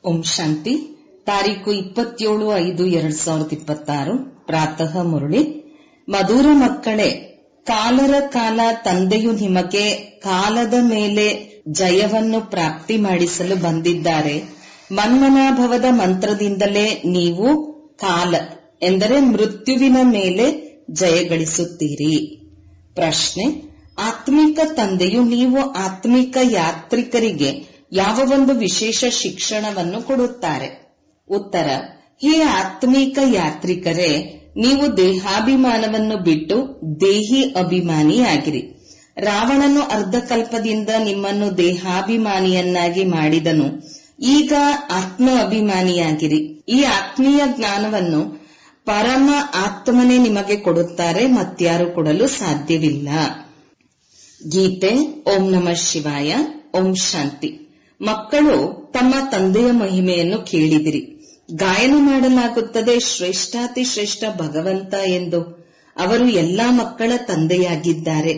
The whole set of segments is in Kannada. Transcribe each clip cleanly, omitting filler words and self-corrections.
ಓಂ ಶಾಂತಿ. ತಾರೀಕು 27/5/2026 ಪ್ರಾತಃ ಮುರಳಿ. ಮಧುರ ಮಕ್ಕಳೇ, ಕಾಲರ ಕಾಲ ತಂದೆಯು ನಿಮಗೆ ಕಾಲದ ಮೇಲೆ ಜಯವನ್ನು ಪ್ರಾಪ್ತಿ ಮಾಡಿಸಲು ಬಂದಿದ್ದಾರೆ. ಮನ್ಮನಾಭವದ ಮಂತ್ರದಿಂದಲೇ ನೀವು ಕಾಲ ಎಂದರೆ ಮೃತ್ಯುವಿನ ಮೇಲೆ ಜಯಗಳಿಸುತ್ತೀರಿ. ಪ್ರಶ್ನೆ: ಆತ್ಮಿಕ ತಂದೆಯು ನೀವು ಆತ್ಮಿಕ ಯಾತ್ರಿಕರಿಗೆ ಯಾವ ಒಂದು ವಿಶೇಷ ಶಿಕ್ಷಣವನ್ನು ಕೊಡುತ್ತಾರೆ? ಉತ್ತರ: ಹೇ ಆತ್ಮಿಕ ಯಾತ್ರಿಕರೇ, ನೀವು ದೇಹಾಭಿಮಾನವನ್ನು ಬಿಟ್ಟು ದೇಹಿ ಅಭಿಮಾನಿಯಾಗಿರಿ. ರಾವಣನು ಅರ್ಧಕಲ್ಪದಿಂದ ನಿಮ್ಮನ್ನು ದೇಹಾಭಿಮಾನಿಯನ್ನಾಗಿ ಮಾಡಿದನು. ಈಗ ಆತ್ಮ ಅಭಿಮಾನಿಯಾಗಿರಿ. ಈ ಆತ್ಮೀಯ ಜ್ಞಾನವನ್ನು ಪರಮ ಆತ್ಮನೇ ನಿಮಗೆ ಕೊಡುತ್ತಾರೆ, ಮತ್ಯಾರು ಕೊಡಲು ಸಾಧ್ಯವಿಲ್ಲ. ಗೀತೆ. ಓಂ ನಮಃ ಶಿವಾಯ. ಓಂ ಶಾಂತಿ. ಮಕ್ಕಳು ತಮ್ಮ ತಂದೆಯ ಮಹಿಮೆಯನ್ನು ಕೇಳಿದಿರಿ. ಗಾಯನ ಮಾಡಲಾಗುತ್ತದೆ ಶ್ರೇಷ್ಠಾತಿ ಶ್ರೇಷ್ಠ ಭಗವಂತ ಎಂದು. ಅವರು ಎಲ್ಲಾ ಮಕ್ಕಳ ತಂದೆಯಾಗಿದ್ದಾರೆ.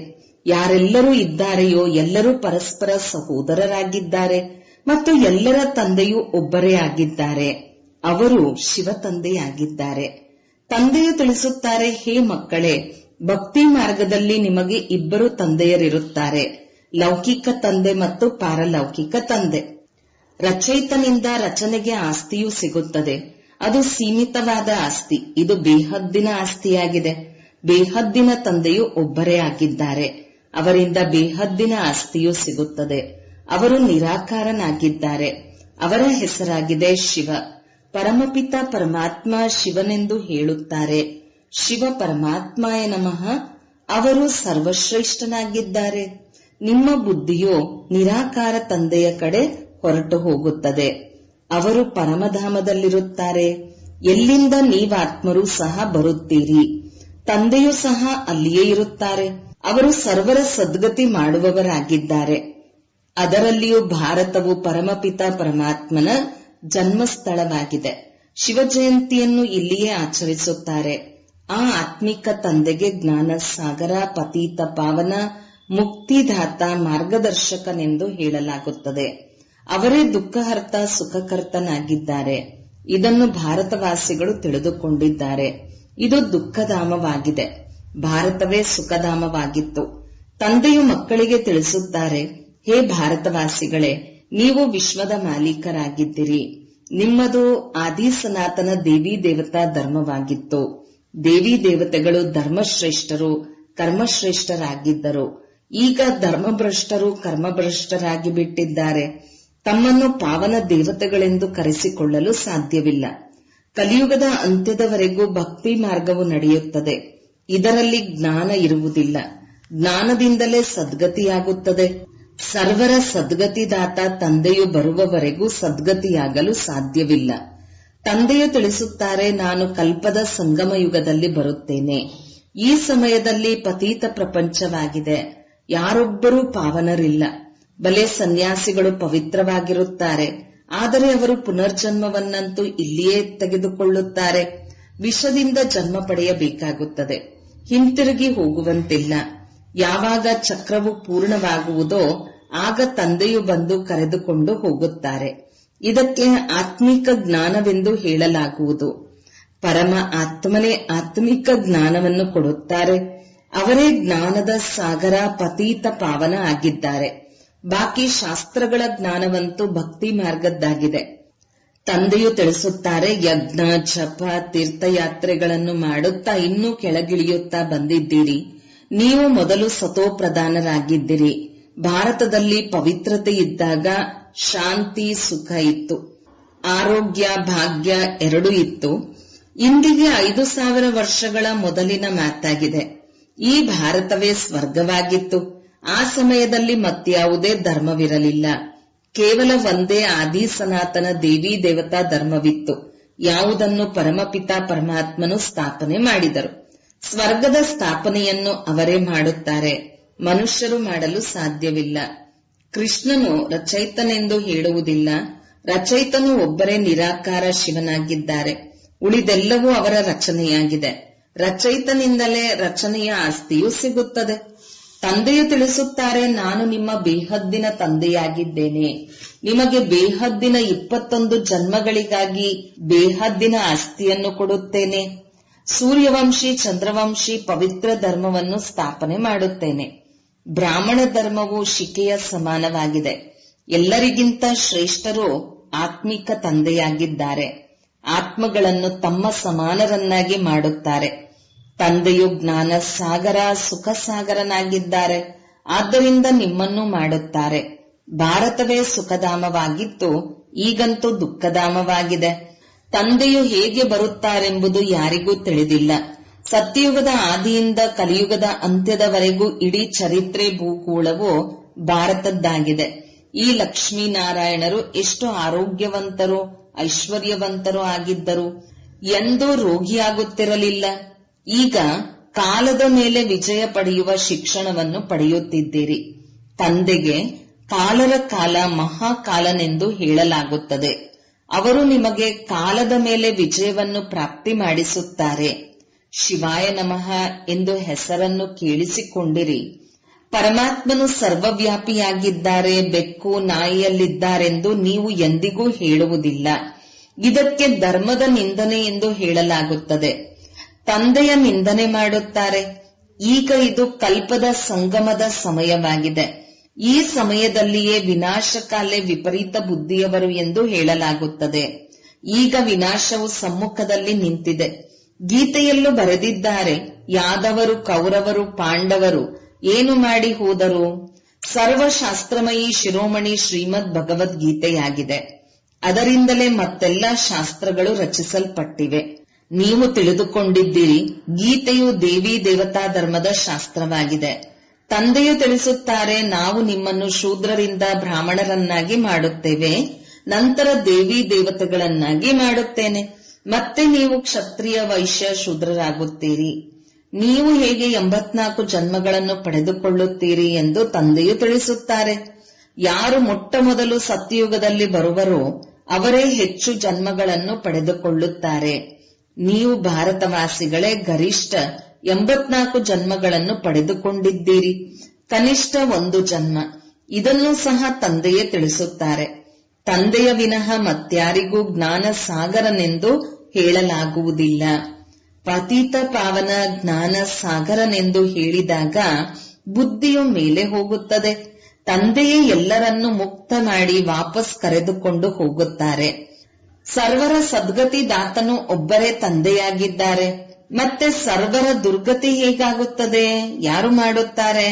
ಯಾರೆಲ್ಲರೂ ಇದ್ದಾರೆಯೋ ಎಲ್ಲರೂ ಪರಸ್ಪರ ಸಹೋದರರಾಗಿದ್ದಾರೆ ಮತ್ತು ಎಲ್ಲರ ತಂದೆಯೂ ಒಬ್ಬರೇ ಆಗಿದ್ದಾರೆ. ಅವರು ಶಿವ ತಂದೆಯಾಗಿದ್ದಾರೆ. ತಂದೆಯು ತಿಳಿಸುತ್ತಾರೆ, ಹೇ ಮಕ್ಕಳೇ, ಭಕ್ತಿ ಮಾರ್ಗದಲ್ಲಿ ನಿಮಗೆ ಇಬ್ಬರು ತಂದೆಯರಿರುತ್ತಾರೆ, ಲೌಕಿಕ ತಂದೆ ಮತ್ತು ಪಾರಲೌಕಿಕ ತಂದೆ. ರಚಯಿತನಿಂದ ರಚನೆಗೆ ಆಸ್ತಿಯೂ ಸಿಗುತ್ತದೆ. ಅದು ಸೀಮಿತವಾದ ಆಸ್ತಿ. ಇದು ಬೇಹದ್ದಿನ ಆಸ್ತಿಯಾಗಿದೆ. ಬೇಹದ್ದಿನ ತಂದೆಯು ಒಬ್ಬರೇ ಆಗಿದ್ದಾರೆ. ಅವರಿಂದ ಬೇಹದ್ದಿನ ಆಸ್ತಿಯೂ ಸಿಗುತ್ತದೆ. ಅವರು ನಿರಾಕಾರನಾಗಿದ್ದಾರೆ. ಅವರ ಹೆಸರಾಗಿದೆ ಶಿವ. ಪರಮಪಿತ ಪರಮಾತ್ಮ ಶಿವನೆಂದು ಹೇಳುತ್ತಾರೆ. ಶಿವ ಪರಮಾತ್ಮಾಯ ನಮಃ. ಅವರು ಸರ್ವಶ್ರೇಷ್ಠನಾಗಿದ್ದಾರೆ. ನಿಮ್ಮ ಬುದ್ಧಿಯು ನಿರಾಕಾರ ತಂದೆಯ ಕಡೆ ಹೊರಟು ಹೋಗುತ್ತದೆ. ಅವರು ಪರಮಧಾಮದಲ್ಲಿರುತ್ತಾರೆ. ಎಲ್ಲಿಂದ ನೀವಾತ್ಮರು ಸಹ ಬರುತ್ತೀರಿ. ತಂದೆಯೂ ಸಹ ಅಲ್ಲಿಯೇ ಇರುತ್ತಾರೆ. ಅವರು ಸರ್ವರ ಸದ್ಗತಿ ಮಾಡುವವರಾಗಿದ್ದಾರೆ. ಅದರಲ್ಲಿಯೂ ಭಾರತವು ಪರಮಪಿತ ಪರಮಾತ್ಮನ ಜನ್ಮಸ್ಥಳವಾಗಿದೆ. ಶಿವಜಯಂತಿಯನ್ನು ಇಲ್ಲಿಯೇ ಆಚರಿಸುತ್ತಾರೆ. ಆ ಆತ್ಮಿಕ ತಂದೆಗೆ ಜ್ಞಾನ ಸಾಗರ, ಪತೀತ ಪಾವನ, ಮುಕ್ತಿದಾತ, ಮಾರ್ಗದರ್ಶಕನೆಂದು ಹೇಳಲಾಗುತ್ತದೆ. ಅವರೇ ದುಃಖಹರ್ತ, ಸುಖಕರ್ತನಾಗಿದ್ದಾರೆ. ಇದನ್ನು ಭಾರತವಾಸಿಗಳು ತಿಳಿದುಕೊಂಡಿದ್ದಾರೆ. ಇದು ದುಃಖಧಾಮವಾಗಿದೆ. ಭಾರತವೇ ಸುಖಧಾಮವಾಗಿತ್ತು. ತಂದೆಯು ಮಕ್ಕಳಿಗೆ ತಿಳಿಸುತ್ತಾರೆ, ಹೇ ಭಾರತವಾಸಿಗಳೇ, ನೀವು ವಿಶ್ವದ ಮಾಲೀಕರಾಗಿದ್ದಿರಿ. ನಿಮ್ಮದು ಆದಿ ಸನಾತನ ದೇವಿ ದೇವತಾ ಧರ್ಮವಾಗಿತ್ತು. ದೇವಿ ದೇವತೆಗಳು ಧರ್ಮಶ್ರೇಷ್ಠರು, ಕರ್ಮಶ್ರೇಷ್ಠರಾಗಿದ್ದರು. ಈಗ ಧರ್ಮಭ್ರಷ್ಟರು ಕರ್ಮಭ್ರಷ್ಟರಾಗಿ ಬಿಟ್ಟಿದ್ದಾರೆ. ತಮ್ಮನ್ನು ಪಾವನ ದೇವತೆಗಳೆಂದು ಕರೆಸಿಕೊಳ್ಳಲು ಸಾಧ್ಯವಿಲ್ಲ. ಕಲಿಯುಗದ ಅಂತ್ಯದವರೆಗೂ ಭಕ್ತಿ ಮಾರ್ಗವು ನಡೆಯುತ್ತದೆ. ಇದರಲ್ಲಿ ಜ್ಞಾನ ಇರುವುದಿಲ್ಲ. ಜ್ಞಾನದಿಂದಲೇ ಸದ್ಗತಿಯಾಗುತ್ತದೆ. ಸರ್ವರ ಸದ್ಗತಿದಾತ ತಂದೆಯು ಬರುವವರೆಗೂ ಸದ್ಗತಿಯಾಗಲು ಸಾಧ್ಯವಿಲ್ಲ. ತಂದೆಯು ತಿಳಿಸುತ್ತಾರೆ, ನಾನು ಕಲ್ಪದ ಸಂಗಮ ಯುಗದಲ್ಲಿ ಬರುತ್ತೇನೆ. ಈ ಸಮಯದಲ್ಲಿ ಪತೀತ ಪ್ರಪಂಚವಾಗಿದೆ. ಯಾರೊಬ್ಬರೂ ಪಾವನರಿಲ್ಲ. ಬಲೆ ಸನ್ಯಾಸಿಗಳು ಪವಿತ್ರವಾಗಿರುತ್ತಾರೆ, ಆದರೆ ಅವರು ಪುನರ್ಜನ್ಮವನ್ನಂತೂ ಇಲ್ಲಿಯೇ ತೆಗೆದುಕೊಳ್ಳುತ್ತಾರೆ. ವಿಷದಿಂದ ಜನ್ಮ ಪಡೆಯಬೇಕಾಗುತ್ತದೆ. ಹಿಂತಿರುಗಿ ಹೋಗುವಂತಿಲ್ಲ. ಯಾವಾಗ ಚಕ್ರವು ಪೂರ್ಣವಾಗುವುದೋ ಆಗ ತಂದೆಯು ಬಂದು ಕರೆದುಕೊಂಡು ಹೋಗುತ್ತಾರೆ. ಇದಕ್ಕೆ ಆತ್ಮಿಕ ಜ್ಞಾನವೆಂದು ಹೇಳಲಾಗುವುದು. ಪರಮ ಆತ್ಮನೇ ಆತ್ಮಿಕ ಜ್ಞಾನವನ್ನು ಕೊಡುತ್ತಾರೆ. ಅವರೇ ಜ್ಞಾನದ ಸಾಗರ, ಪತೀತ ಪಾವನ ಆಗಿದ್ದಾರೆ. ಬಾಕಿ ಶಾಸ್ತ್ರಗಳ ಜ್ಞಾನವಂತೂ ಭಕ್ತಿ ಮಾರ್ಗದ್ದಾಗಿದೆ. ತಂದೆಯು ತಿಳಿಸುತ್ತಾರೆ, ಯಜ್ಞ, ಜಪ, ತೀರ್ಥಯಾತ್ರೆಗಳನ್ನು ಮಾಡುತ್ತಾ ಇನ್ನೂ ಕೆಳಗಿಳಿಯುತ್ತಾ ಬಂದಿದ್ದೀರಿ. ನೀವು ಮೊದಲು ಸತೋಪ್ರಧಾನರಾಗಿದ್ದಿರಿ. ಭಾರತದಲ್ಲಿ ಪವಿತ್ರತೆ ಇದ್ದಾಗ ಶಾಂತಿ, ಸುಖ ಇತ್ತು. ಆರೋಗ್ಯ, ಭಾಗ್ಯ ಎರಡೂ ಇತ್ತು. ಇಂದಿಗೆ 5000 ವರ್ಷಗಳ ಮೊದಲಿನ ಮಾತಾಗಿದೆ. ಈ ಭಾರತವೇ ಸ್ವರ್ಗವಾಗಿತ್ತು. ಆ ಸಮಯದಲ್ಲಿ ಮತ್ಯಾವುದೇ ಧರ್ಮವಿರಲಿಲ್ಲ. ಕೇವಲ ಒಂದೇ ಆದಿ ಸನಾತನ ದೇವಿ ದೇವತಾ ಧರ್ಮವಿತ್ತು. ಯಾವುದನ್ನು ಪರಮಪಿತ ಪರಮಾತ್ಮನು ಸ್ಥಾಪನೆ ಮಾಡಿದರು. ಸ್ವರ್ಗದ ಸ್ಥಾಪನೆಯನ್ನು ಅವರೇ ಮಾಡುತ್ತಾರೆ. ಮನುಷ್ಯರು ಮಾಡಲು ಸಾಧ್ಯವಿಲ್ಲ. ಕೃಷ್ಣನು ರಚಯಿತನೆಂದು ಹೇಳುವುದಿಲ್ಲ. ರಚಯಿತನು ಒಬ್ಬರೇ ನಿರಾಕಾರ ಶಿವನಾಗಿದ್ದಾರೆ. ಉಳಿದೆಲ್ಲವೂ ಅವರ ರಚನೆಯಾಗಿದೆ. ರಚಯಿತನಿಂದಲೇ ರಚನೆಯ ಆಸ್ತಿಯೂ ಸಿಗುತ್ತದೆ. ತಂದೆಯು ತಿಳಿಸುತ್ತಾರೆ, ನಾನು ನಿಮ್ಮ ಬೇಹದ್ದಿನ ತಂದೆಯಾಗಿದ್ದೇನೆ. ನಿಮಗೆ ಬೇಹದ್ದಿನ 21 ಜನ್ಮಗಳಿಗಾಗಿ ಬೇಹದ್ದಿನ ಆಸ್ತಿಯನ್ನು ಕೊಡುತ್ತೇನೆ. ಸೂರ್ಯವಂಶಿ, ಚಂದ್ರವಂಶಿ ಪವಿತ್ರ ಧರ್ಮವನ್ನು ಸ್ಥಾಪನೆ ಮಾಡುತ್ತೇನೆ. ಬ್ರಾಹ್ಮಣ ಧರ್ಮವು ಶಿಕೆಯ ಸಮಾನವಾಗಿದೆ. ಎಲ್ಲರಿಗಿಂತ ಶ್ರೇಷ್ಠರು ಆತ್ಮಿಕ ತಂದೆಯಾಗಿದ್ದಾರೆ. ಆತ್ಮಗಳನ್ನು ತಮ್ಮ ಸಮಾನರನ್ನಾಗಿ ಮಾಡುತ್ತಾರೆ. ತಂದೆಯು ಜ್ಞಾನ ಸಾಗರ, ಸುಖ ಸಾಗರನಾಗಿದ್ದಾರೆ. ಆದ್ದರಿಂದ ನಿಮ್ಮನ್ನು ಮಾಡುತ್ತಾರೆ. ಭಾರತವೇ ಸುಖಧಾಮವಾಗಿತ್ತು, ಈಗಂತೂ ದುಃಖಧಾಮವಾಗಿದೆ. ತಂದೆಯು ಹೇಗೆ ಬರುತ್ತಾರೆಂಬುದು ಯಾರಿಗೂ ತಿಳಿದಿಲ್ಲ. ಸತ್ಯಯುಗದ ಆದಿಯಿಂದ ಕಲಿಯುಗದ ಅಂತ್ಯದವರೆಗೂ ಇಡೀ ಚರಿತ್ರೆ ಭೂಗೋಳವು ಭಾರತದ್ದಾಗಿದೆ. ಈ ಲಕ್ಷ್ಮೀನಾರಾಯಣರು ಎಷ್ಟು ಆರೋಗ್ಯವಂತರು, ಐಶ್ವರ್ಯವಂತರು ಆಗಿದ್ದರು. ಎಂದೂ ರೋಗಿಯಾಗುತ್ತಿರಲಿಲ್ಲ. ಈಗ ಕಾಲದ ಮೇಲೆ ವಿಜಯ ಪಡೆಯುವ ಶಿಕ್ಷಣವನ್ನು ಪಡೆಯುತ್ತಿದ್ದೀರಿ. ತಂದೆಗೆ ಕಾಲರ ಕಾಲ ಮಹಾಕಾಲನೆಂದು ಹೇಳಲಾಗುತ್ತದೆ. ಅವರು ನಿಮಗೆ ಕಾಲದ ಮೇಲೆ ವಿಜಯವನ್ನು ಪ್ರಾಪ್ತಿ ಮಾಡಿಸುತ್ತಾರೆ. ಶಿವಾಯ ನಮಃ ಎಂದು ಹೆಸರನ್ನು ಕೇಳಿಸಿಕೊಂಡಿರಿ. ಪರಮಾತ್ಮನು ಸರ್ವವ್ಯಾಪಿಯಾಗಿದ್ದಾರೆ, ಬೆಕ್ಕು ನಾಯಿಯಲ್ಲಿದ್ದಾರೆಂದು ನೀವು ಎಂದಿಗೂ ಹೇಳುವುದಿಲ್ಲ. ಇದಕ್ಕೆ ಧರ್ಮದ ನಿಂದನೆ ಎಂದು ಹೇಳಲಾಗುತ್ತದೆ. ತಂದೆಯ ನಿಂದನೆ ಮಾಡುತ್ತಾರೆ. ಈಗ ಇದು ಕಲ್ಪದ ಸಂಗಮದ ಸಮಯವಾಗಿದೆ. ಈ ಸಮಯದಲ್ಲಿಯೇ ವಿನಾಶಕಾಲೆ ವಿಪರೀತ ಬುದ್ಧಿಯವರು ಎಂದು ಹೇಳಲಾಗುತ್ತದೆ. ಈಗ ವಿನಾಶವು ಸಮ್ಮುಖದಲ್ಲಿ ನಿಂತಿದೆ. ಗೀತೆಯಲ್ಲೂ ಬರೆದಿದ್ದಾರೆ, ಯಾದವರು, ಕೌರವರು, ಪಾಂಡವರು ಏನು ಮಾಡಿ ಹೋದರು? ಸರ್ವಶಾಸ್ತ್ರಮಯಿ ಶಿರೋಮಣಿ ಶ್ರೀಮದ್ ಭಗವದ್ಗೀತೆಯಾಗಿದೆ. ಅದರಿಂದಲೇ ಮತ್ತೆಲ್ಲ ಶಾಸ್ತ್ರಗಳು ರಚಿಸಲ್ಪಟ್ಟಿವೆ. ನೀವು ತಿಳಿದುಕೊಂಡಿದ್ದೀರಿ, ಗೀತೆಯು ದೇವಿ ದೇವತಾ ಧರ್ಮದ ಶಾಸ್ತ್ರವಾಗಿದೆ. ತಂದೆಯು ತಿಳಿಸುತ್ತಾರೆ, ನಾವು ನಿಮ್ಮನ್ನು ಶೂದ್ರರಿಂದ ಬ್ರಾಹ್ಮಣರನ್ನಾಗಿ ಮಾಡುತ್ತೇವೆ, ನಂತರ ದೇವಿ ದೇವತೆಗಳನ್ನಾಗಿ ಮಾಡುತ್ತೇನೆ. ಮತ್ತೆ ನೀವು ಕ್ಷತ್ರಿಯ, ವೈಶ್ಯ, ಶೂದ್ರರಾಗುತ್ತೀರಿ. ನೀವು ಹೇಗೆ 84 ಜನ್ಮಗಳನ್ನು ಪಡೆದುಕೊಳ್ಳುತ್ತೀರಿ ಎಂದು ತಂದೆಯು ತಿಳಿಸುತ್ತಾರೆ. ಯಾರು ಮೊಟ್ಟ ಮೊದಲು ಸತ್ಯಯುಗದಲ್ಲಿ ಬರುವರೋ ಅವರೇ ಹೆಚ್ಚು ಜನ್ಮಗಳನ್ನು ಪಡೆದುಕೊಳ್ಳುತ್ತಾರೆ. ನೀವು ಭಾರತವಾಸಿಗಳೇ ಗರಿಷ್ಠ 84 ಜನ್ಮಗಳನ್ನು ಪಡೆದುಕೊಂಡಿದ್ದೀರಿ, ಕನಿಷ್ಠ 1 ಜನ್ಮ. ಇದನ್ನು ಸಹ ತಂದೆಯೇ ತಿಳಿಸುತ್ತಾರೆ. ತಂದೆಯ ವಿನಃ ಮತ್ಯಾರಿಗೂ ಜ್ಞಾನ ಸಾಗರನೆಂದು ಹೇಳಲಾಗುವುದಿಲ್ಲ. ಪತಿತ ಪಾವನ ಜ್ಞಾನ ಸಾಗರನೆಂದು ಹೇಳಿದಾಗ ಬುದ್ಧಿಯು ಮೇಲೆ ಹೋಗುತ್ತದೆ. ತಂದೆಯೇ ಎಲ್ಲರನ್ನೂ ಮುಕ್ತ ಮಾಡಿ ವಾಪಸ್ ಕರೆದುಕೊಂಡು ಹೋಗುತ್ತಾರೆ. ಸರ್ವರ ಸದ್ಗತಿ ದಾತನು ಒಬ್ಬರೇ ತಂದೆಯಾಗಿದ್ದಾರೆ. ಮತ್ತೆ ಸರ್ವರ ದುರ್ಗತಿ ಹೇಗಾಗುತ್ತದೆ? ಯಾರು ಮಾಡುತ್ತಾರೆ?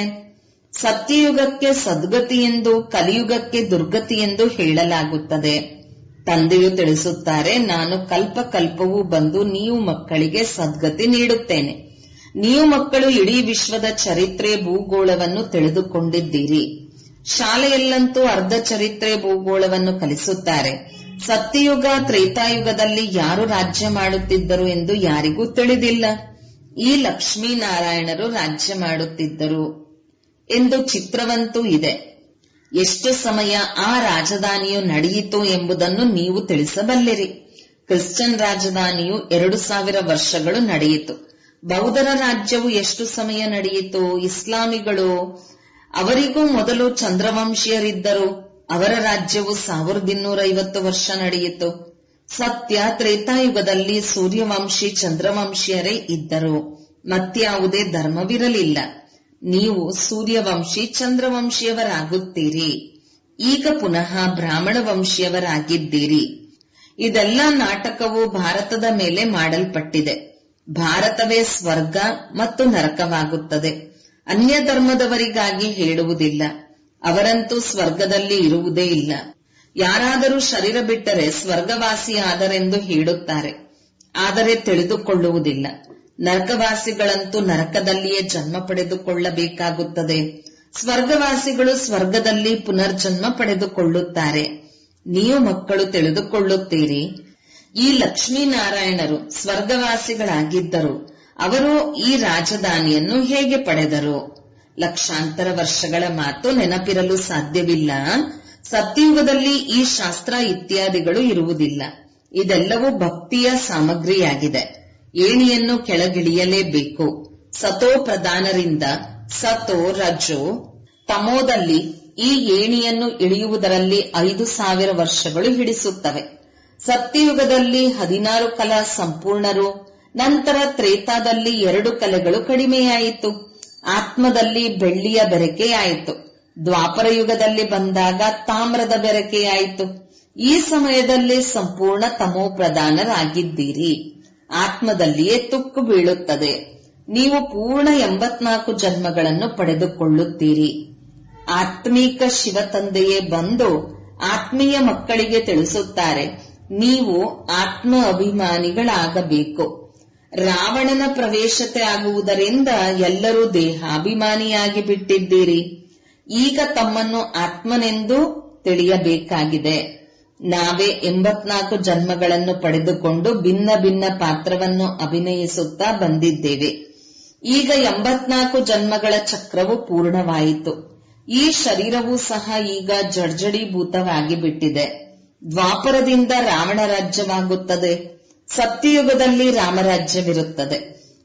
ಸತ್ಯಯುಗಕ್ಕೆ ಸದ್ಗತಿ ಎಂದು, ಕಲಿಯುಗಕ್ಕೆ ದುರ್ಗತಿ ಎಂದು ಹೇಳಲಾಗುತ್ತದೆ. ತಂದೆಯು ತಿಳಿಸುತ್ತಾರೆ, ನಾನು ಕಲ್ಪ ಕಲ್ಪವೂ ಬಂದು ನೀವು ಮಕ್ಕಳಿಗೆ ಸದ್ಗತಿ ನೀಡುತ್ತೇನೆ. ನೀವು ಮಕ್ಕಳು ಇಡೀ ವಿಶ್ವದ ಚರಿತ್ರೆ ಭೂಗೋಳವನ್ನು ತಿಳಿದುಕೊಂಡಿದ್ದೀರಿ. ಶಾಲೆಯಲ್ಲಂತೂ ಅರ್ಧ ಚರಿತ್ರೆ ಭೂಗೋಳವನ್ನು ಕಲಿಸುತ್ತಾರೆ. ಸತ್ಯಯುಗ ತ್ರೇತಾಯುಗದಲ್ಲಿ ಯಾರು ರಾಜ್ಯ ಮಾಡುತ್ತಿದ್ದರು ಎಂದು ಯಾರಿಗೂ ತಿಳಿದಿಲ್ಲ. ಈ ಲಕ್ಷ್ಮೀನಾರಾಯಣರು ರಾಜ್ಯ ಮಾಡುತ್ತಿದ್ದರು ಎಂದು ಚಿತ್ರವಂತೂ ಇದೆ. ಎಷ್ಟು ಸಮಯ ಆ ರಾಜಧಾನಿಯು ನಡೆಯಿತು ಎಂಬುದನ್ನು ನೀವು ತಿಳಿಸಬಲ್ಲಿರಿ. ಕ್ರಿಶ್ಚಿಯನ್ ರಾಜಧಾನಿಯು 2000 ವರ್ಷಗಳು ನಡೆಯಿತು. ಬೌದ್ಧರ ರಾಜ್ಯವು ಎಷ್ಟು ಸಮಯ ನಡೆಯಿತು? ಇಸ್ಲಾಮಿಗಳು, ಅವರಿಗೂ ಮೊದಲು ಚಂದ್ರವಂಶೀಯರಿದ್ದರು. ಅವರ ರಾಜ್ಯವು 1250 ವರ್ಷ ನಡೆಯಿತು. ಸತ್ಯ ತ್ರೇತಾಯುಗದಲ್ಲಿ ಸೂರ್ಯವಂಶಿ, ಚಂದ್ರವಂಶೀಯರೇ ಇದ್ದರು. ಮತ್ಯಾವುದೇ ಧರ್ಮವಿರಲಿಲ್ಲ. ನೀವು ಸೂರ್ಯವಂಶಿ, ಚಂದ್ರವಂಶಿಯವರಾಗುತ್ತೀರಿ. ಈಗ ಪುನಃ ಬ್ರಾಹ್ಮಣ ವಂಶೀಯವರಾಗಿದ್ದೀರಿ. ಇದೆಲ್ಲ ನಾಟಕವು ಭಾರತದ ಮೇಲೆ ಮಾಡಲ್ಪಟ್ಟಿದೆ. ಭಾರತವೇ ಸ್ವರ್ಗ ಮತ್ತು ನರಕವಾಗುತ್ತದೆ. ಅನ್ಯ ಧರ್ಮದವರಿಗಾಗಿ ಹೇಳುವುದಿಲ್ಲ. ಅವರಂತೂ ಸ್ವರ್ಗದಲ್ಲಿ ಇರುವುದೇ ಇಲ್ಲ. ಯಾರಾದರೂ ಶರೀರ ಬಿಟ್ಟರೆ ಸ್ವರ್ಗವಾಸಿಯಾದರೆಂದು ಹೇಳುತ್ತಾರೆ, ಆದರೆ ತಿಳಿದುಕೊಳ್ಳುವುದಿಲ್ಲ. ನರಕವಾಸಿಗಳಂತೂ ನರಕದಲ್ಲಿಯೇ ಜನ್ಮ ಪಡೆದುಕೊಳ್ಳಬೇಕಾಗುತ್ತದೆ. ಸ್ವರ್ಗವಾಸಿಗಳು ಸ್ವರ್ಗದಲ್ಲಿ ಪುನರ್ಜನ್ಮ ಪಡೆದುಕೊಳ್ಳುತ್ತಾರೆ. ನೀವು ಮಕ್ಕಳು ತಿಳಿದುಕೊಳ್ಳುತ್ತೀರಿ, ಈ ಲಕ್ಷ್ಮೀನಾರಾಯಣರು ಸ್ವರ್ಗವಾಸಿಗಳಾಗಿದ್ದರು. ಅವರು ಈ ರಾಜಧಾನಿಯನ್ನು ಹೇಗೆ ಪಡೆದರು? ಲಕ್ಷಾಂತರ ವರ್ಷಗಳ ಮಾತು ನೆನಪಿರಲು ಸಾಧ್ಯವಿಲ್ಲ. ಸತ್ಯಯುಗದಲ್ಲಿ ಈ ಶಾಸ್ತ್ರ ಇತ್ಯಾದಿಗಳು ಇರುವುದಿಲ್ಲ. ಇದೆಲ್ಲವೂ ಭಕ್ತಿಯ ಸಾಮಗ್ರಿಯಾಗಿದೆ. ಏಣಿಯನ್ನು ಕೆಳಗಿಳಿಯಲೇಬೇಕು. ಸತೋ ಪ್ರಧಾನರಿಂದ ಸತೋ ರಜೋ ತಮೋದಲ್ಲಿ ಈ ಏಣಿಯನ್ನು ಇಳಿಯುವುದರಲ್ಲಿ 5,000 ವರ್ಷಗಳು ಹಿಡಿಸುತ್ತವೆ. ಸತ್ಯಯುಗದಲ್ಲಿ 16 ಕಲಾ ಸಂಪೂರ್ಣರು, ನಂತರ ತ್ರೇತಾದಲ್ಲಿ 2 ಕಲೆಗಳು ಕಡಿಮೆಯಾಯಿತು. ಆತ್ಮದಲ್ಲಿ ಬೆಳ್ಳಿಯ ಬೆರಕೆಯಾಯಿತು. ದ್ವಾಪರ ಯುಗದಲ್ಲಿ ಬಂದಾಗ ತಾಮ್ರದ ಬೆರಕೆಯಾಯಿತು. ಈ ಸಮಯದಲ್ಲಿ ಸಂಪೂರ್ಣ ತಮೋ ಪ್ರಧಾನರಾಗಿದ್ದೀರಿ. ಆತ್ಮದಲ್ಲಿಯೇ ತುಕ್ಕು ಬೀಳುತ್ತದೆ. ನೀವು ಪೂರ್ಣ 84 ಜನ್ಮಗಳನ್ನು ಪಡೆದುಕೊಳ್ಳುತ್ತೀರಿ. ಆತ್ಮೀಕ ಶಿವ ತಂದೆಯೇ ಬಂದು ಆತ್ಮೀಯ ಮಕ್ಕಳಿಗೆ ತಿಳಿಸುತ್ತಾರೆ, ನೀವು ಆತ್ಮ ಅಭಿಮಾನಿಗಳಾಗಬೇಕು. ರಾವಣನ ಪ್ರವೇಶತೆ ಆಗುವುದರಿಂದ ಎಲ್ಲರೂ ದೇಹಾಭಿಮಾನಿಯಾಗಿ ಬಿಟ್ಟಿದ್ದೀರಿ. ಈಗ ತಮ್ಮನ್ನು ಆತ್ಮನೆಂದು ತಿಳಿಯಬೇಕಾಗಿದೆ. ನಾವೇ 84 ಜನ್ಮಗಳನ್ನು ಪಡೆದುಕೊಂಡು ಭಿನ್ನ ಭಿನ್ನ ಪಾತ್ರವನ್ನು ಅಭಿನಯಿಸುತ್ತಾ ಬಂದಿದ್ದೇವೆ. ಈಗ 84 ಜನ್ಮಗಳ ಚಕ್ರವು ಪೂರ್ಣವಾಯಿತು. ಈ ಶರೀರವೂ ಸಹ ಈಗ ಜರ್ಜಡೀಭೂತವಾಗಿ ಬಿಟ್ಟಿದೆ. ದ್ವಾಪರದಿಂದ ರಾವಣ ರಾಜ್ಯವಾಗುತ್ತದೆ. ಸತ್ಯಯುಗದಲ್ಲಿ ರಾಮರಾಜ್ಯವಿರುತ್ತದೆ.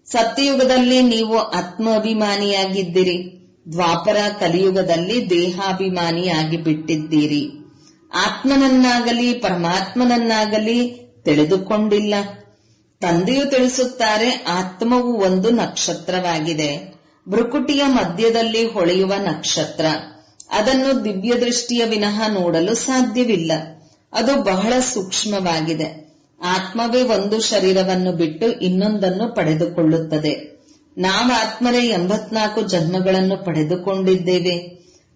ಸತ್ಯಯುಗದಲ್ಲಿ ನೀವು ಆತ್ಮ ಅಭಿಮಾನಿಯಾಗಿದ್ದೀರಿ. ದ್ವಾಪರ ಕಲಿಯುಗದಲ್ಲಿ ದೇಹಾಭಿಮಾನಿಯಾಗಿ ಬಿಟ್ಟಿದ್ದೀರಿ. ಆತ್ಮನನ್ನಾಗಲಿ ಪರಮಾತ್ಮನನ್ನಾಗಲಿ ತಿಳಿದುಕೊಂಡಿಲ್ಲ. ತಂದೆಯು ತಿಳಿಸುತ್ತಾರೆ, ಆತ್ಮವು ಒಂದು ನಕ್ಷತ್ರವಾಗಿದೆ. ಭ್ರುಕುಟಿಯ ಮಧ್ಯದಲ್ಲಿ ಹೊಳೆಯುವ ನಕ್ಷತ್ರ. ಅದನ್ನು ದಿವ್ಯ ದೃಷ್ಟಿಯ ವಿನಃ ನೋಡಲು ಸಾಧ್ಯವಿಲ್ಲ. ಅದು ಬಹಳ ಸೂಕ್ಷ್ಮವಾಗಿದೆ. ಆತ್ಮವೇ ಒಂದು ಶರೀರವನ್ನು ಬಿಟ್ಟು ಇನ್ನೊಂದನ್ನು ಪಡೆದುಕೊಳ್ಳುತ್ತದೆ. ನಾವಾತ್ಮರೇ 84 ಜನ್ಮಗಳನ್ನು ಪಡೆದುಕೊಂಡಿದ್ದೇವೆ.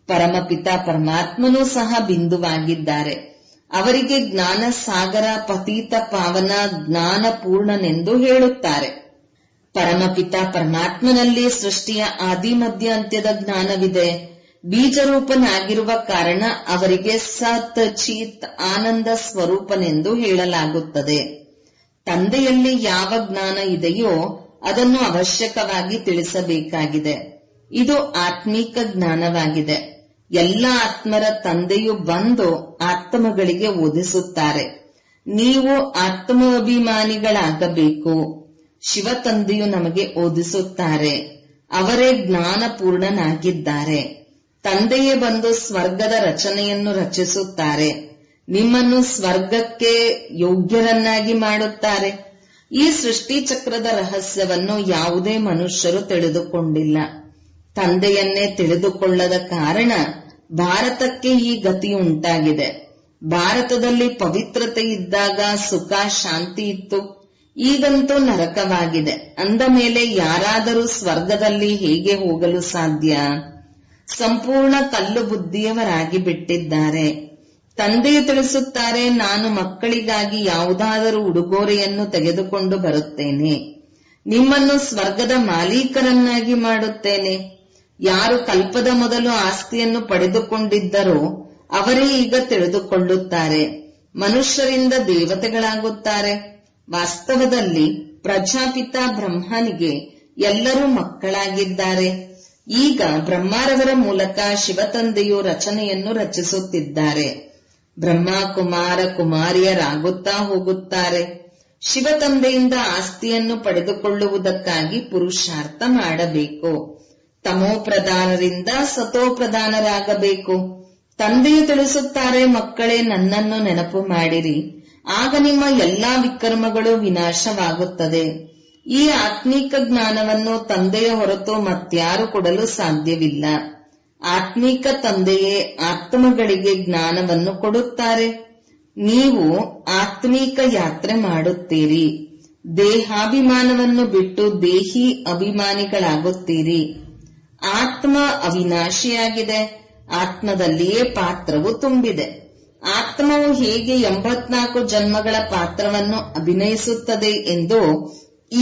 ಪರಮಪಿತ ಪರಮಾತ್ಮನೂ ಸಹ ಬಿಂದುವಾಗಿದ್ದಾರೆ. ಅವರಿಗೆ ಜ್ಞಾನ ಸಾಗರ, ಪತೀತ ಪಾವನ, ಜ್ಞಾನ ಪೂರ್ಣನೆಂದು ಹೇಳುತ್ತಾರೆ. ಪರಮಪಿತ ಪರಮಾತ್ಮನಲ್ಲಿ ಸೃಷ್ಟಿಯ ಆದಿ ಮಧ್ಯ ಅಂತ್ಯದ ಜ್ಞಾನವಿದೆ. ಬೀಜರೂಪನಾಗಿರುವ ಕಾರಣ ಅವರಿಗೆ ಸತ್ ಚಿತ್ ಆನಂದ ಸ್ವರೂಪನೆಂದು ಹೇಳಲಾಗುತ್ತದೆ. ತಂದೆಯಲ್ಲಿ ಯಾವ ಜ್ಞಾನ ಇದೆಯೋ ಅದನ್ನು ಅವಶ್ಯಕವಾಗಿ ತಿಳಿಸಬೇಕಾಗಿದೆ. ಇದು ಆತ್ಮೀಕ ಜ್ಞಾನವಾಗಿದೆ. ಎಲ್ಲ ಆತ್ಮರ ತಂದೆಯು ಬಂದು ಆತ್ಮಗಳಿಗೆ ಓದಿಸುತ್ತಾರೆ, ನೀವು ಆತ್ಮಾಭಿಮಾನಿಗಳಾಗಬೇಕು. ಶಿವ ತಂದೆಯು ನಮಗೆ ಓದಿಸುತ್ತಾರೆ. ಅವರೇ ಜ್ಞಾನ ಪೂರ್ಣನಾಗಿದ್ದಾರೆ. ತಂದೆಯೇ ಬಂದು ಸ್ವರ್ಗದ ರಚನೆಯನ್ನು ರಚಿಸುತ್ತಾರೆ. ನಿಮ್ಮನ್ನು ಸ್ವರ್ಗಕ್ಕೆ ಯೋಗ್ಯರನ್ನಾಗಿ ಮಾಡುತ್ತಾರೆ. ಈ ಸೃಷ್ಟಿ ಚಕ್ರದ ರಹಸ್ಯವನ್ನು ಯಾವುದೇ ಮನುಷ್ಯರು ತಿಳಿದುಕೊಂಡಿಲ್ಲ. ತಂದೆಯನ್ನೇ ತಿಳಿದುಕೊಳ್ಳದ ಕಾರಣ ಭಾರತಕ್ಕೆ ಈ ಗತಿ ಉಂಟಾಗಿದೆ. ಭಾರತದಲ್ಲಿ ಪವಿತ್ರತೆ ಇದ್ದಾಗ ಸುಖ ಶಾಂತಿ ಇತ್ತು. ಈಗಂತೂ ನರಕವಾಗಿದೆ. ಅಂದ ಮೇಲೆ ಯಾರಾದರೂ ಸ್ವರ್ಗದಲ್ಲಿ ಹೇಗೆ ಹೋಗಲು ಸಾಧ್ಯ? ಸಂಪೂರ್ಣ ಕಲ್ಲು ಬುದ್ಧಿಯವರಾಗಿ ಬಿಟ್ಟಿದ್ದಾರೆ. ತಂದೆಯು ತಿಳಿಸುತ್ತಾರೆ, ನಾನು ಮಕ್ಕಳಿಗಾಗಿ ಯಾವುದಾದರೂ ಉಡುಗೊರೆಯನ್ನು ತೆಗೆದುಕೊಂಡು ಬರುತ್ತೇನೆ. ನಿಮ್ಮನ್ನು ಸ್ವರ್ಗದ ಮಾಲೀಕರನ್ನಾಗಿ ಮಾಡುತ್ತೇನೆ. ಯಾರು ಕಲ್ಪದ ಮೊದಲು ಆಸ್ತಿಯನ್ನು ಪಡೆದುಕೊಂಡಿದ್ದರೋ ಅವರೇ ಈಗ ತಿಳಿದುಕೊಳ್ಳುತ್ತಾರೆ. ಮನುಷ್ಯರಿಂದ ದೇವತೆಗಳಾಗುತ್ತಾರೆ. ವಾಸ್ತವದಲ್ಲಿ ಪ್ರಜಾಪಿತ ಬ್ರಹ್ಮನಿಗೆ ಎಲ್ಲರೂ ಮಕ್ಕಳಾಗಿದ್ದಾರೆ. ಈಗ ಬ್ರಹ್ಮರವರ ಮೂಲಕ ಶಿವತಂದೆಯು ರಚನೆಯನ್ನು ರಚಿಸುತ್ತಿದ್ದಾರೆ. ಬ್ರಹ್ಮ ಕುಮಾರ ಕುಮಾರಿಯರಾಗುತ್ತಾ ಹೋಗುತ್ತಾರೆ. ಶಿವತಂದೆಯಿಂದ ಆಸ್ತಿಯನ್ನು ಪಡೆದುಕೊಳ್ಳುವುದಕ್ಕಾಗಿ ಪುರುಷಾರ್ಥ ಮಾಡಬೇಕು. ತಮೋ ಪ್ರಧಾನರಿಂದ ಸತೋ ಪ್ರಧಾನರಾಗಬೇಕು. ತಂದೆಯು ತಿಳಿಸುತ್ತಾರೆ, ಮಕ್ಕಳೇ ನನ್ನನ್ನು ನೆನಪು ಮಾಡಿರಿ, ಆಗ ನಿಮ್ಮ ಎಲ್ಲಾ ವಿಕರ್ಮಗಳು ವಿನಾಶವಾಗುತ್ತದೆ. ಈ ಆತ್ಮೀಕ ಜ್ಞಾನವನ್ನು ತಂದೆಯ ಹೊರತು ಮತ್ಯಾರು ಕೊಡಲು ಸಾಧ್ಯವಿಲ್ಲ. ಆತ್ಮೀಕ ತಂದೆಯೇ ಆತ್ಮಗಳಿಗೆ ಜ್ಞಾನವನ್ನು ಕೊಡುತ್ತಾರೆ. ನೀವು ಆತ್ಮೀಕ ಯಾತ್ರೆ ಮಾಡುತ್ತೀರಿ. ದೇಹಾಭಿಮಾನವನ್ನು ಬಿಟ್ಟು ದೇಹಿ ಅಭಿಮಾನಿಗಳಾಗುತ್ತೀರಿ. ಆತ್ಮ ಅವಿನಾಶಿಯಾಗಿದೆ. ಆತ್ಮದಲ್ಲಿಯೇ ಪಾತ್ರವು ತುಂಬಿದೆ. ಆತ್ಮವು ಹೇಗೆ 84 ಜನ್ಮಗಳ ಪಾತ್ರವನ್ನು ಅಭಿನಯಿಸುತ್ತದೆ ಎಂದು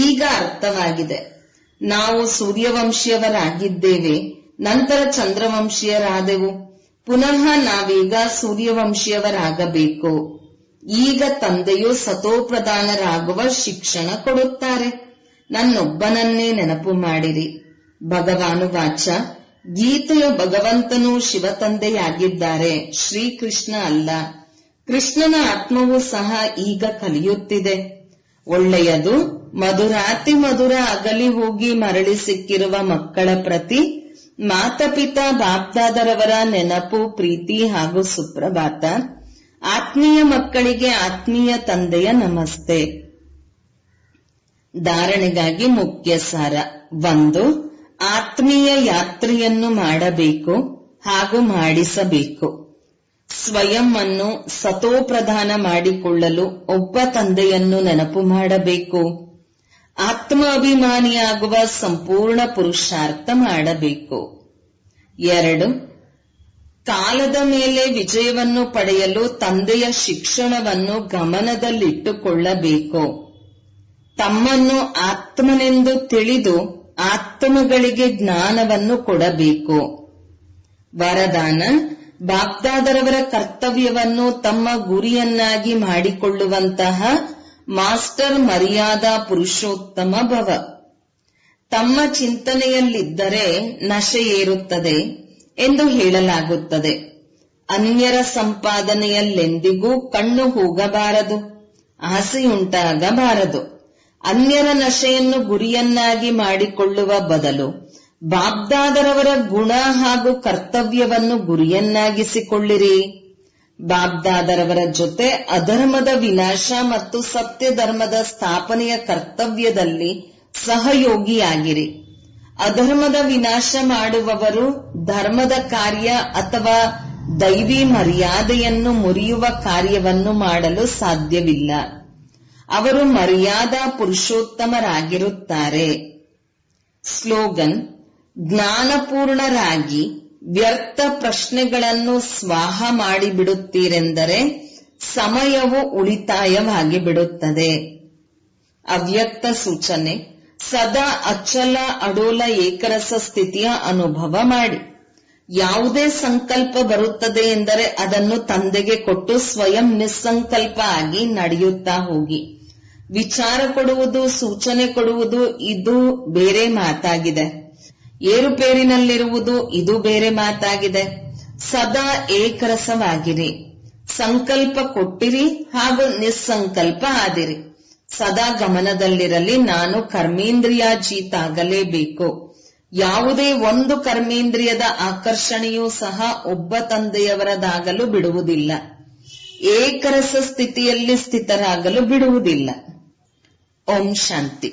ಈಗ ಅರ್ಥವಾಗಿದೆ. ನಾವು ಸೂರ್ಯವಂಶೀಯರಾಗಿದ್ದೇವೆ, ನಂತರ ಚಂದ್ರವಂಶೀಯರಾದೆವು. ಪುನಃ ನಾವೀಗ ಸೂರ್ಯವಂಶೀಯರಾಗಬೇಕು. ಈಗ ತಂದೆಯು ಸತೋಪ್ರಧಾನರಾಗುವ ಶಿಕ್ಷಣ ಕೊಡುತ್ತಾರೆ. ನನ್ನೊಬ್ಬನನ್ನೇ ನೆನಪು ಮಾಡಿರಿ. ಭಗವಾನುವಾಚ, ಗೀತೆಯ ಭಗವಂತನು ಶಿವತಂದೆಯಾಗಿದ್ದಾರೆ, ಶ್ರೀಕೃಷ್ಣ ಅಲ್ಲ. ಕೃಷ್ಣನ ಆತ್ಮವೂ ಸಹ ಈಗ ಕಲಿಯುತ್ತಿದೆ. ಒಳ್ಳೆಯದು. ಮಧುರಾತಿ ಮಧುರ ಅಗಲಿ ಹೋಗಿ ಮರಳಿ ಸಿಕ್ಕಿರುವ ಮಕ್ಕಳ ಪ್ರತಿ ಮಾತಾಪಿತಾ ಬಾಪ್ದಾದರವರ ನೆನಪು, ಪ್ರೀತಿ ಹಾಗೂ ಸುಪ್ರಭಾತ. ಆತ್ಮೀಯ ಮಕ್ಕಳಿಗೆ ಆತ್ಮೀಯ ತಂದೆಯ ನಮಸ್ತೆ. ಧಾರಣೆಗಾಗಿ ಮುಖ್ಯ ಸಾರ. 1. ಆತ್ಮೀಯ ಯಾತ್ರೆಯನ್ನು ಮಾಡಬೇಕು ಹಾಗೂ ಮಾಡಿಸಬೇಕು. ಸ್ವಯಂ ಅನ್ನು ಸತೋಪ್ರಧಾನ ಮಾಡಿಕೊಳ್ಳಲು ಒಬ್ಬ ತಂದೆಯನ್ನು ನೆನಪು ಮಾಡಬೇಕು. ಆತ್ಮ ಅಭಿಮಾನಿಯಾಗುವ ಸಂಪೂರ್ಣ ಪುರುಷಾರ್ಥ ಮಾಡಬೇಕು. 2. ಕಾಲದ ಮೇಲೆ ವಿಜಯವನ್ನು ಪಡೆಯಲು ತಂದೆಯ ಶಿಕ್ಷಣವನ್ನು ಗಮನದಲ್ಲಿಟ್ಟುಕೊಳ್ಳಬೇಕು. ತಮ್ಮನ್ನು ಆತ್ಮನೆಂದು ತಿಳಿದು ಆತ್ಮಗಳಿಗೆ ಜ್ಞಾನವನ್ನು ಕೊಡಬೇಕು. ವರದಾನ: ಬಾಪ್ದಾದರವರ ಕರ್ತವ್ಯವನ್ನು ತಮ್ಮ ಗುರಿಯನ್ನಾಗಿ ಮಾಡಿಕೊಳ್ಳುವಂತಹ ಮಾಸ್ಟರ್ ಮರ್ಯಾದಾ ಪುರುಷೋತ್ತಮ ಭವ. ತಮ್ಮ ಚಿಂತನೆಯಲ್ಲಿದ್ದರೆ ನಶೆ ಏರುತ್ತದೆ ಎಂದು ಹೇಳಲಾಗುತ್ತದೆ. ಅನ್ಯರ ಸಂಪಾದನೆಯಲ್ಲೆಂದಿಗೂ ಕಣ್ಣು ಹೋಗಬಾರದು, ಆಸೆಯುಂಟಾಗಬಾರದು. ಅನ್ಯರ ನಶೆಯನ್ನು ಗುರಿಯನ್ನಾಗಿ ಮಾಡಿಕೊಳ್ಳುವ ಬದಲು ಬಾಬ್ದಾದರವರ ಗುಣ ಹಾಗೂ ಕರ್ತವ್ಯವನ್ನು ಗುರಿಯನ್ನಾಗಿಸಿಕೊಳ್ಳಿರಿ. ಬಾಬ್ದಾದರವರ ಜೊತೆ ಅಧರ್ಮದ ವಿನಾಶ ಮತ್ತು ಸತ್ಯ ಧರ್ಮದ ಸ್ಥಾಪನೆಯ ಕರ್ತವ್ಯದಲ್ಲಿ ಸಹಯೋಗಿಯಾಗಿರಿ. ಅಧರ್ಮದ ವಿನಾಶ ಮಾಡುವವರು ಧರ್ಮದ ಕಾರ್ಯ ಅಥವಾ ದೈವಿ ಮರ್ಯಾದೆಯನ್ನು ಮುರಿಯುವ ಕಾರ್ಯವನ್ನು ಮಾಡಲು ಸಾಧ್ಯವಿಲ್ಲ. ಅವರು ಮರ್ಯಾದಾ ಪುರುಷೋತ್ತಮರಾಗಿರುತ್ತಾರೆ. ಸ್ಲೋಗನ್: ಜ್ಞಾನಪೂರ್ಣರಾಗಿ ವ್ಯರ್ಥ ಪ್ರಶ್ನೆಗಳನ್ನು ಸ್ವಾಹ ಮಾಡಿಬಿಡುತ್ತೀರೆಂದರೆ ಸಮಯವು ಉಳಿತಾಯವಾಗಿ ಬಿಡುತ್ತದೆ. ಅವ್ಯಕ್ತ ಸೂಚನೆ: ಸದಾ ಅಚಲ ಅಡೋಲ ಏಕರಸ ಸ್ಥಿತಿಯ ಅನುಭವ ಮಾಡಿ. ಯಾವುದೇ ಸಂಕಲ್ಪ ಬರುತ್ತದೆ ಎಂದರೆ ಅದನ್ನು ತಂದೆಗೆ ಕೊಟ್ಟು ಸ್ವಯಂ ನಿಸ್ಸಂಕಲ್ಪ ಆಗಿ ನಡೆಯುತ್ತಾ ಹೋಗಿ. ವಿಚಾರ ಕೊಡುವುದು, ಸೂಚನೆ ಕೊಡುವುದು ಇದು ಬೇರೆ ಮಾತಾಗಿದೆ. ಏರುಪೇರಿನಲ್ಲಿರುವುದು ಇದು ಬೇರೆ ಮಾತಾಗಿದೆ. ಸದಾ ಏಕರಸವಾಗಿರಿ. ಸಂಕಲ್ಪ ಕೊಟ್ಟಿರಿ ಹಾಗೂ ನಿಸ್ಸಂಕಲ್ಪ ಆದಿರಿ. ಸದಾ ಗಮನದಲ್ಲಿರಲಿ, ನಾನು ಕರ್ಮೇಂದ್ರಿಯಾಜೀತಾಗಲೇಬೇಕು. ಯಾವುದೇ ಒಂದು ಕರ್ಮೇಂದ್ರಿಯದ ಆಕರ್ಷಣೆಯೂ ಸಹ ಒಬ್ಬ ತಂದೆಯವರದಾಗಲು ಬಿಡುವುದಿಲ್ಲ. ಏಕರಸ ಸ್ಥಿತಿಯಲ್ಲಿ ಸ್ಥಿತರಾಗಲು ಬಿಡುವುದಿಲ್ಲ. ಓಂ ಶಾಂತಿ.